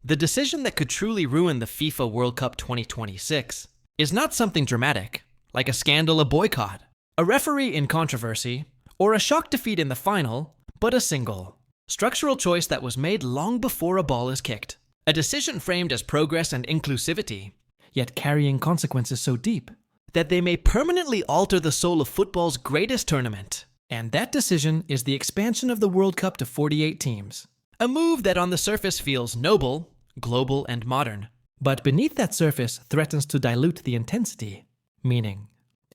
The decision that could truly ruin the FIFA World Cup 2026 is not something dramatic, like a scandal, a boycott, a referee in controversy, or a shock defeat in the final, but a single, structural choice that was made long before a ball is kicked. A decision framed as progress and inclusivity, yet carrying consequences so deep that they may permanently alter the soul of football's greatest tournament. And that decision is the expansion of the World Cup to 48 teams. A move that on the surface feels noble, global, and modern. But beneath that surface threatens to dilute the intensity, meaning,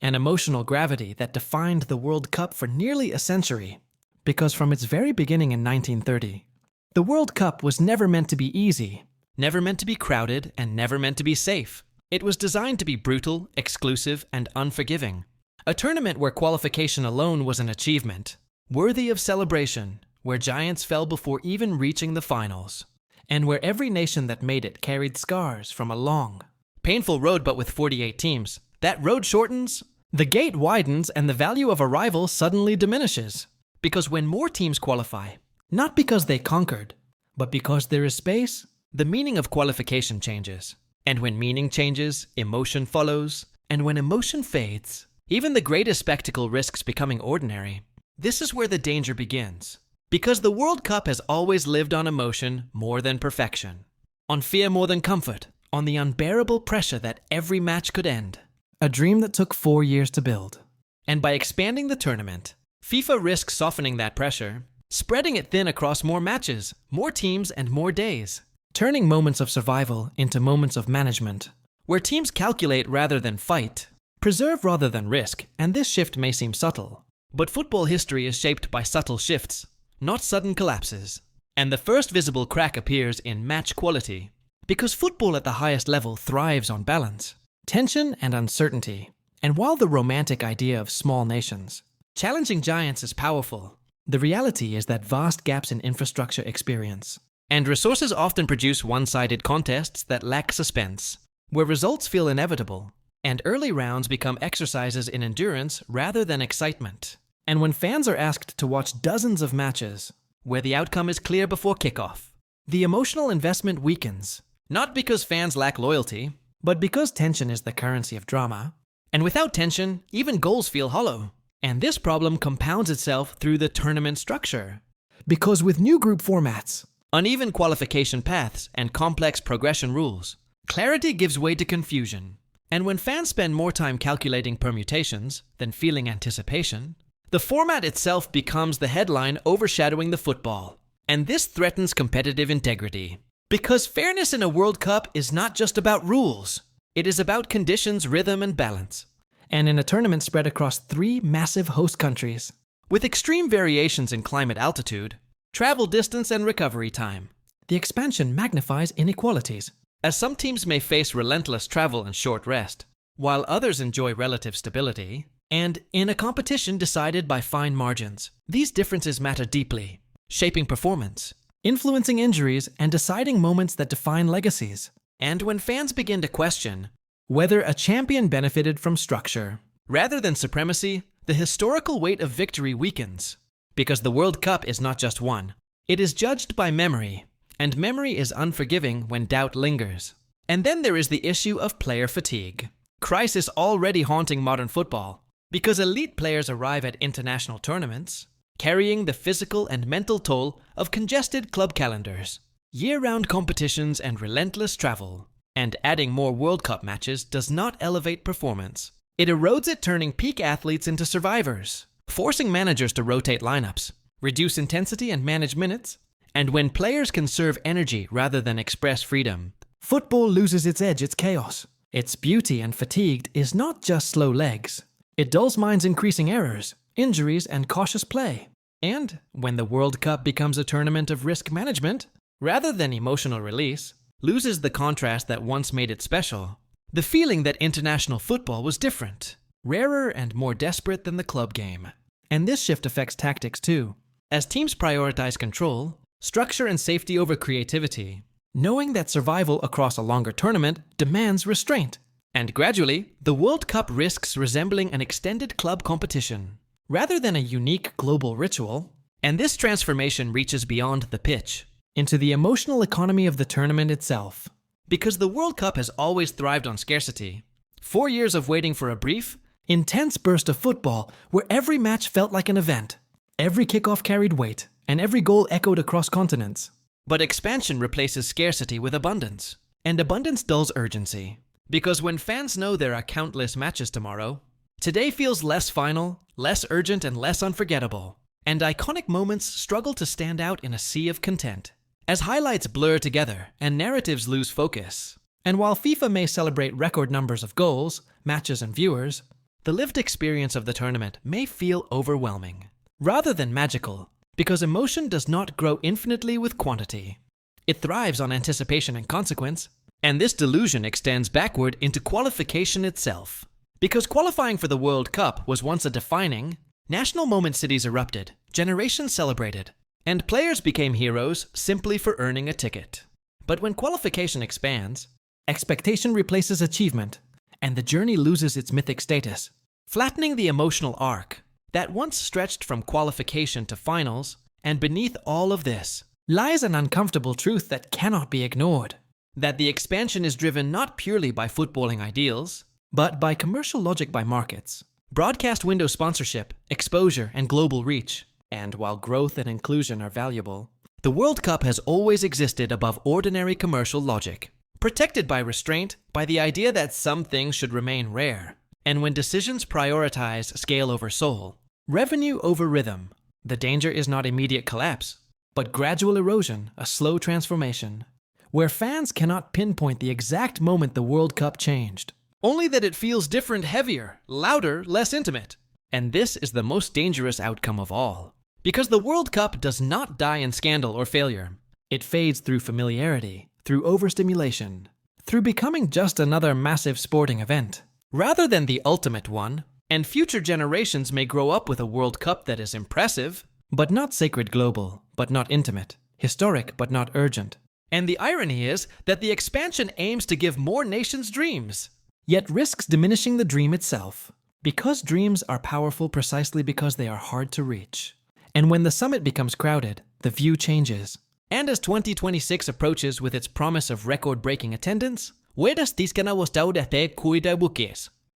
and emotional gravity that defined the World Cup for nearly a century. Because from its very beginning in 1930, the World Cup was never meant to be easy, never meant to be crowded, and never meant to be safe. It was designed to be brutal, exclusive, and unforgiving. A tournament where qualification alone was an achievement, worthy of celebration, where giants fell before even reaching the finals, and where every nation that made it carried scars from a long, painful road. But with 48 teams, that road shortens, the gate widens, and the value of a rival suddenly diminishes. Because when more teams qualify, not because they conquered, but because there is space, the meaning of qualification changes. And when meaning changes, emotion follows. And when emotion fades, even the greatest spectacle risks becoming ordinary. This is where the danger begins. Because the World Cup has always lived on emotion more than perfection, on fear more than comfort, on the unbearable pressure that every match could end. A dream that took 4 years to build. And by expanding the tournament, FIFA risks softening that pressure, spreading it thin across more matches, more teams, and more days, turning moments of survival into moments of management, where teams calculate rather than fight, preserve rather than risk. And this shift may seem subtle, but football history is shaped by subtle shifts, not sudden collapses. And the first visible crack appears in match quality, because football at the highest level thrives on balance, tension, and uncertainty. And while the romantic idea of small nations challenging giants is powerful, the reality is that vast gaps in infrastructure experience, and resources often produce one-sided contests that lack suspense, where results feel inevitable, and early rounds become exercises in endurance rather than excitement. And when fans are asked to watch dozens of matches, where the outcome is clear before kickoff, the emotional investment weakens, not because fans lack loyalty, but because tension is the currency of drama. And without tension, even goals feel hollow. And this problem compounds itself through the tournament structure. Because with new group formats, uneven qualification paths, and complex progression rules, clarity gives way to confusion. And when fans spend more time calculating permutations than feeling anticipation, the format itself becomes the headline overshadowing the football. And this threatens competitive integrity. Because fairness in a World Cup is not just about rules. It is about conditions, rhythm, and balance. And in a tournament spread across 3 massive host countries, with extreme variations in climate altitude, travel distance, and recovery time, the expansion magnifies inequalities, as some teams may face relentless travel and short rest, while others enjoy relative stability, and in a competition decided by fine margins. These differences matter deeply, shaping performance, influencing injuries, and deciding moments that define legacies. And when fans begin to question whether a champion benefited from structure rather than supremacy, the historical weight of victory weakens. Because the World Cup is not just won. It is judged by memory, and memory is unforgiving when doubt lingers. And then there is the issue of player fatigue. Crisis already haunting modern football, because elite players arrive at international tournaments, carrying the physical and mental toll of congested club calendars, year-round competitions, and relentless travel. And adding more World Cup matches does not elevate performance. It erodes it, turning peak athletes into survivors, forcing managers to rotate lineups, reduce intensity, and manage minutes. And when players can serve energy rather than express freedom, football loses its edge, its chaos. Its beauty and fatigued is not just slow legs. It dulls minds, increasing errors, injuries, and cautious play. And when the World Cup becomes a tournament of risk management, rather than emotional release, loses the contrast that once made it special. The feeling that international football was different, rarer, and more desperate than the club game. And this shift affects tactics too, as teams prioritize control, structure, and safety over creativity, knowing that survival across a longer tournament demands restraint. And gradually, the World Cup risks resembling an extended club competition, rather than a unique global ritual. And this transformation reaches beyond the pitch. into the emotional economy of the tournament itself. Because the World Cup has always thrived on scarcity. 4 years of waiting for a brief, intense burst of football where every match felt like an event. Every kickoff carried weight, and every goal echoed across continents. But expansion replaces scarcity with abundance. And abundance dulls urgency. Because when fans know there are countless matches tomorrow, today feels less final, less urgent, and less unforgettable. And iconic moments struggle to stand out in a sea of content. As highlights blur together and narratives lose focus. And while FIFA may celebrate record numbers of goals, matches, and viewers, the lived experience of the tournament may feel overwhelming, rather than magical, because emotion does not grow infinitely with quantity. It thrives on anticipation and consequence, and this delusion extends backward into qualification itself. Because qualifying for the World Cup was once a defining, national moment cities erupted, generations celebrated, and players became heroes simply for earning a ticket. But when qualification expands, expectation replaces achievement, and the journey loses its mythic status, flattening the emotional arc that once stretched from qualification to finals. And beneath all of this lies an uncomfortable truth that cannot be ignored. That the expansion is driven not purely by footballing ideals, but by commercial logic by markets, broadcast window sponsorship, exposure, and global reach. And while growth and inclusion are valuable, the World Cup has always existed above ordinary commercial logic, protected by restraint, by the idea that some things should remain rare. And when decisions prioritize scale over soul, revenue over rhythm, the danger is not immediate collapse, but gradual erosion, a slow transformation, where fans cannot pinpoint the exact moment the World Cup changed. Only that it feels different, heavier, louder, less intimate. And this is the most dangerous outcome of all. Because the World Cup does not die in scandal or failure. It fades through familiarity, through overstimulation, through becoming just another massive sporting event, rather than the ultimate one. And future generations may grow up with a World Cup that is impressive, but not sacred, global, but not intimate, historic, but not urgent. And the irony is that the expansion aims to give more nations dreams, yet risks diminishing the dream itself. Because dreams are powerful precisely because they are hard to reach. And when the summit becomes crowded, the view changes. And as 2026 approaches with its promise of record-breaking attendance,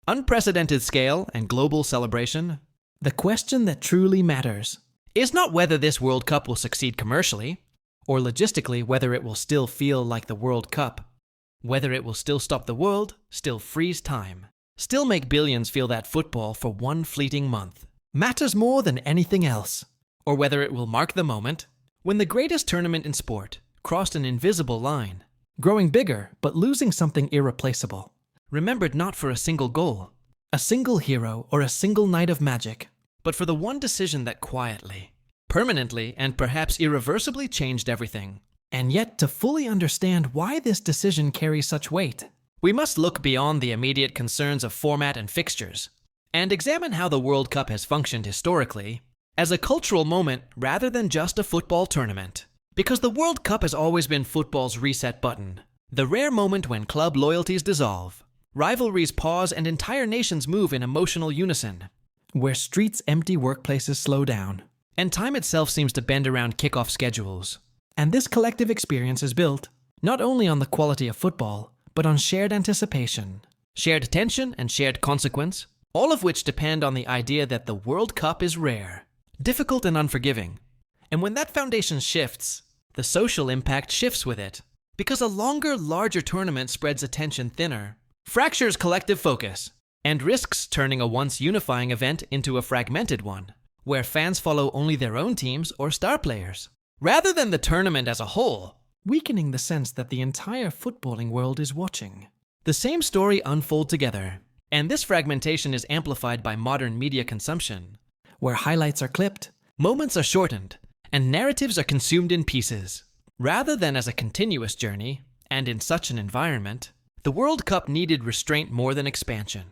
unprecedented scale and global celebration, the question that truly matters is not whether this World Cup will succeed commercially, or logistically whether it will still feel like the World Cup, whether it will still stop the world, still freeze time, still make billions feel that football for one fleeting month matters more than anything else, or whether it will mark the moment when the greatest tournament in sport crossed an invisible line, growing bigger but losing something irreplaceable. Remembered not for a single goal, a single hero, or a single night of magic, but for the one decision that quietly, permanently, and perhaps irreversibly changed everything. And yet, to fully understand why this decision carries such weight, we must look beyond the immediate concerns of format and fixtures, and examine how the World Cup has functioned historically as a cultural moment rather than just a football tournament. Because the World Cup has always been football's reset button, the rare moment when club loyalties dissolve, rivalries pause, and entire nations move in emotional unison. Where streets empty, workplaces slow down, and time itself seems to bend around kickoff schedules. And this collective experience is built not only on the quality of football, but on shared anticipation, shared tension, and shared consequence, all of which depend on the idea that the World Cup is rare, difficult, and unforgiving. And when that foundation shifts, the social impact shifts with it. Because a longer, larger tournament spreads attention thinner, fractures collective focus, and risks turning a once unifying event into a fragmented one, where fans follow only their own teams or star players, rather than the tournament as a whole, weakening the sense that the entire footballing world is watching the same story unfold together. And this fragmentation is amplified by modern media consumption, where highlights are clipped, moments are shortened, and narratives are consumed in pieces, rather than as a continuous journey. And in such an environment, the World Cup needed restraint more than expansion,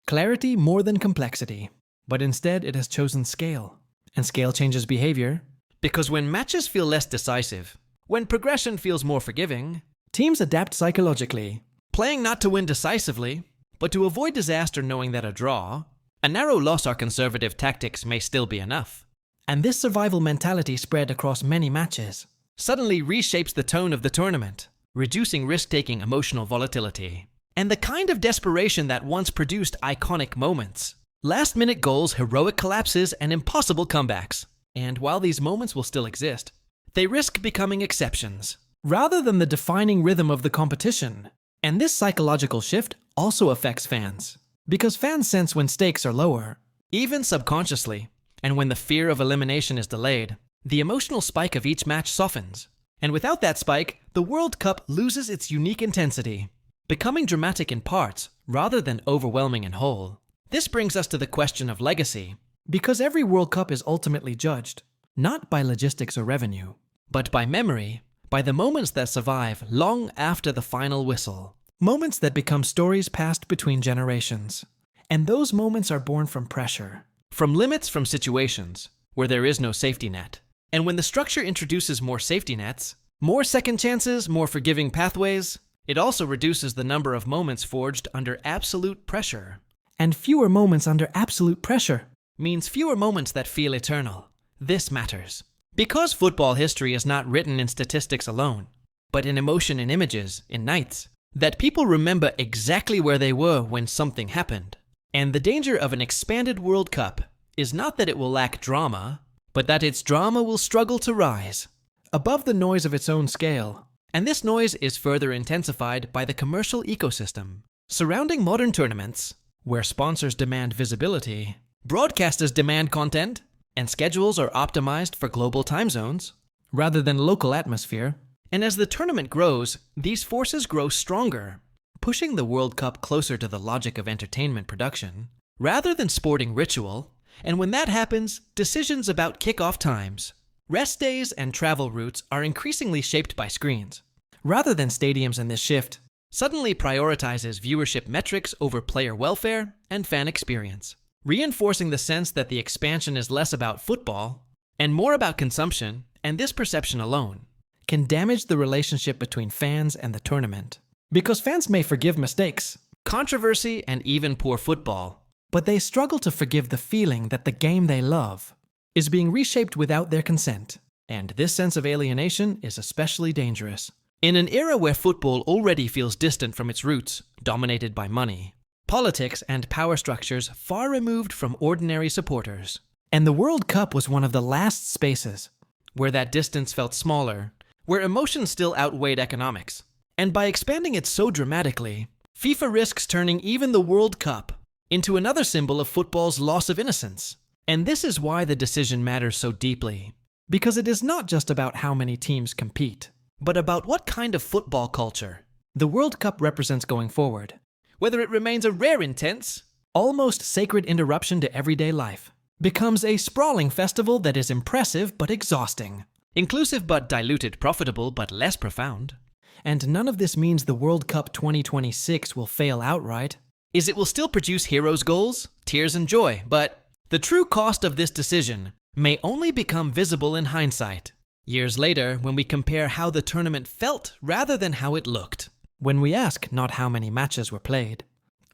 clarity more than complexity, but instead it has chosen scale. And scale changes behavior, because when matches feel less decisive, when progression feels more forgiving, teams adapt psychologically, playing not to win decisively, but to avoid disaster, knowing that a narrow loss or conservative tactics may still be enough. And this survival mentality spread across many matches, suddenly reshapes the tone of the tournament, reducing risk-taking emotional volatility. And the kind of desperation that once produced iconic moments. Last-minute goals, heroic collapses, and impossible comebacks. And while these moments will still exist, they risk becoming exceptions, rather than the defining rhythm of the competition. And this psychological shift also affects fans, because fans sense when stakes are lower, even subconsciously, and when the fear of elimination is delayed, the emotional spike of each match softens. And without that spike, the World Cup loses its unique intensity, becoming dramatic in parts rather than overwhelming in whole. This brings us to the question of legacy, because every World Cup is ultimately judged, not by logistics or revenue, but by memory, by the moments that survive long after the final whistle. Moments that become stories passed between generations. And those moments are born from pressure. From limits, from situations where there is no safety net. And when the structure introduces more safety nets, more second chances, more forgiving pathways, it also reduces the number of moments forged under absolute pressure. And fewer moments under absolute pressure means fewer moments that feel eternal. This matters. Because football history is not written in statistics alone, but in emotion and images, in nights, that people remember exactly where they were when something happened. And the danger of an expanded World Cup is not that it will lack drama, but that its drama will struggle to rise above the noise of its own scale. And this noise is further intensified by the commercial ecosystem surrounding modern tournaments, where sponsors demand visibility, broadcasters demand content, and schedules are optimized for global time zones rather than local atmosphere. And as the tournament grows, these forces grow stronger, pushing the World Cup closer to the logic of entertainment production rather than sporting ritual. And when that happens, decisions about kickoff times, rest days, and travel routes are increasingly shaped by screens, rather than stadiums. And this shift suddenly prioritizes viewership metrics over player welfare and fan experience, reinforcing the sense that the expansion is less about football and more about consumption. And this perception alone can damage the relationship between fans and the tournament. Because fans may forgive mistakes, controversy, and even poor football, but they struggle to forgive the feeling that the game they love is being reshaped without their consent. And this sense of alienation is especially dangerous in an era where football already feels distant from its roots, dominated by money, politics, and power structures far removed from ordinary supporters. And the World Cup was one of the last spaces where that distance felt smaller, where emotions still outweighed economics. And by expanding it so dramatically, FIFA risks turning even the World Cup into another symbol of football's loss of innocence. And this is why the decision matters so deeply. Because it is not just about how many teams compete, but about what kind of football culture the World Cup represents going forward. Whether it remains a rare, intense, almost sacred interruption to everyday life, becomes a sprawling festival that is impressive but exhausting, inclusive but diluted, profitable but less profound. And none of this means the World Cup 2026 will fail outright. It will still produce heroes' goals, tears, and joy, but the true cost of this decision may only become visible in hindsight, years later, when we compare how the tournament felt rather than how it looked. When we ask not how many matches were played,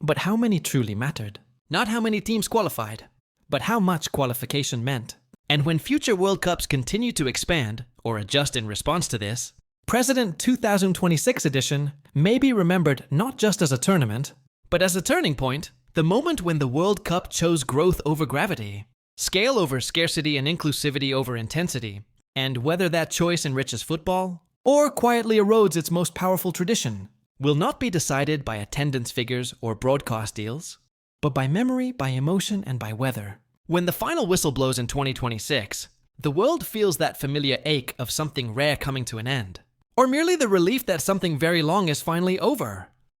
but how many truly mattered. Not how many teams qualified, but how much qualification meant. And when future World Cups continue to expand, or adjust in response to this, President 2026 edition may be remembered not just as a tournament, but as a turning point, the moment when the World Cup chose growth over gravity, scale over scarcity, and inclusivity over intensity. And whether that choice enriches football, or quietly erodes its most powerful tradition, will not be decided by attendance figures or broadcast deals, but by memory, by emotion, and by weather. When the final whistle blows in 2026, the world feels that familiar ache of something rare coming to an end, or merely the relief that something very long is finally over.